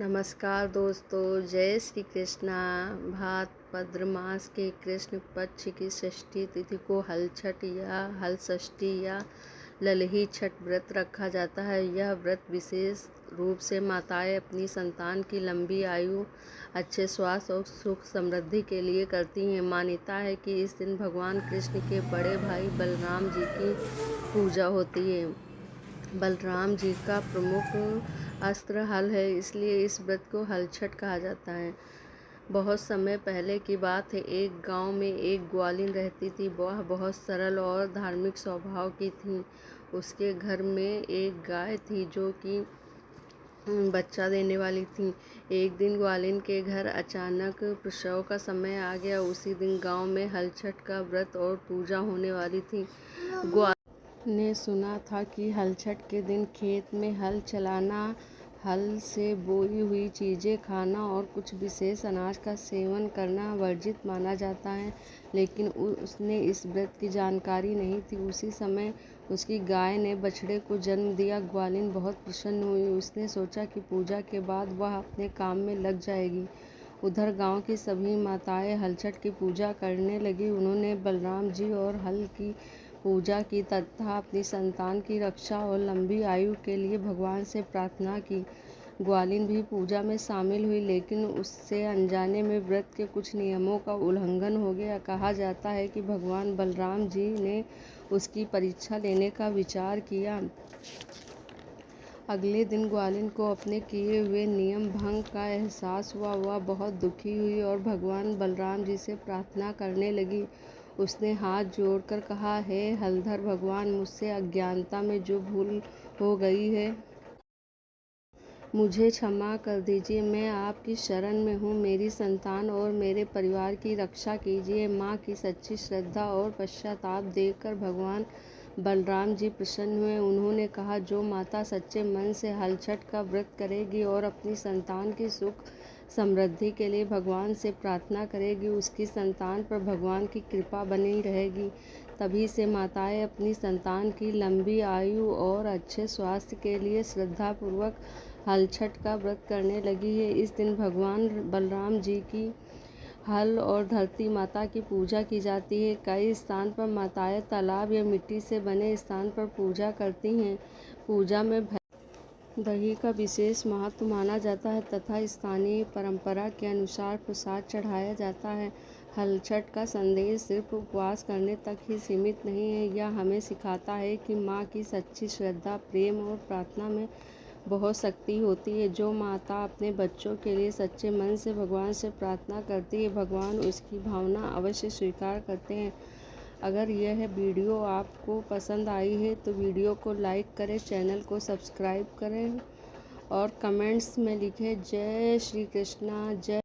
नमस्कार दोस्तों, जय श्री कृष्णा। भाद्रपद मास के कृष्ण पक्ष की षष्ठी तिथि को हल छठ या हल षष्ठी या ललही छठ व्रत रखा जाता है। यह व्रत विशेष रूप से माताएं अपनी संतान की लंबी आयु, अच्छे स्वास्थ्य और सुख समृद्धि के लिए करती हैं। मान्यता है कि इस दिन भगवान कृष्ण के बड़े भाई बलराम जी की पूजा होती है। बलराम जी का प्रमुख अस्त्र हल है, इसलिए इस व्रत को हल छठ कहा जाता है। बहुत समय पहले की बात है, एक गांव में एक ग्वालिन रहती थी। वह बहुत सरल और धार्मिक स्वभाव की थी। उसके घर में एक गाय थी जो कि बच्चा देने वाली थी। एक दिन ग्वालिन के घर अचानक प्रसव का समय आ गया। उसी दिन गांव में हल छठ का व्रत और पूजा होने वाली थी। ने सुना था कि हल छठ के दिन खेत में हल चलाना, हल से बोई हुई चीज़ें खाना और कुछ विशेष अनाज का सेवन करना वर्जित माना जाता है, लेकिन उसने इस व्रत की जानकारी नहीं थी। उसी समय उसकी गाय ने बछड़े को जन्म दिया। ग्वालिन बहुत प्रसन्न हुई। उसने सोचा कि पूजा के बाद वह अपने काम में लग जाएगी। उधर गांव की सभी माताएं हल छठ की पूजा करने लगी। उन्होंने बलराम जी और हल की पूजा की तथा अपनी संतान की रक्षा और लंबी आयु के लिए भगवान से प्रार्थना की। ग्वालिन भी पूजा में शामिल हुई, लेकिन उससे अनजाने में व्रत के कुछ नियमों का उल्लंघन हो गया। कहा जाता है कि भगवान बलराम जी ने उसकी परीक्षा लेने का विचार किया। अगले दिन ग्वालिन को अपने किए हुए नियम भंग का एहसास हुआ। वह बहुत दुखी हुई और भगवान बलराम जी से प्रार्थना करने लगी। उसने हाथ जोड़कर कहा, हे हलधर भगवान, मुझसे अज्ञानता में जो भूल हो गई है मुझे क्षमा कर दीजिए। मैं आपकी शरण में हूँ। मेरी संतान और मेरे परिवार की रक्षा कीजिए। माँ की सच्ची श्रद्धा और पश्चाताप देखकर भगवान बलराम जी प्रसन्न हुए। उन्होंने कहा, जो माता सच्चे मन से हल छठ का व्रत करेगी और अपनी संतान की सुख समृद्धि के लिए भगवान से प्रार्थना करेगी, उसकी संतान पर भगवान की कृपा बनी रहेगी। तभी से माताएं अपनी संतान की लंबी आयु और अच्छे स्वास्थ्य के लिए श्रद्धापूर्वक हल छठ का व्रत करने लगी है। इस दिन भगवान बलराम जी की हल और धरती माता की पूजा की जाती है। कई स्थान पर माताएं तालाब या मिट्टी से बने स्थान पर पूजा करती हैं। पूजा में दही का विशेष महत्व माना जाता है तथा स्थानीय परंपरा के अनुसार प्रसाद चढ़ाया जाता है। हल छठ का संदेश सिर्फ उपवास करने तक ही सीमित नहीं है। यह हमें सिखाता है कि माँ की सच्ची श्रद्धा, प्रेम और प्रार्थना में बहुत शक्ति होती है। जो माता अपने बच्चों के लिए सच्चे मन से भगवान से प्रार्थना करती है, भगवान उसकी भावना अवश्य स्वीकार करते हैं। अगर यह वीडियो आपको पसंद आई है तो वीडियो को लाइक करें, चैनल को सब्सक्राइब करें और कमेंट्स में लिखें जय श्री कृष्णा, जय।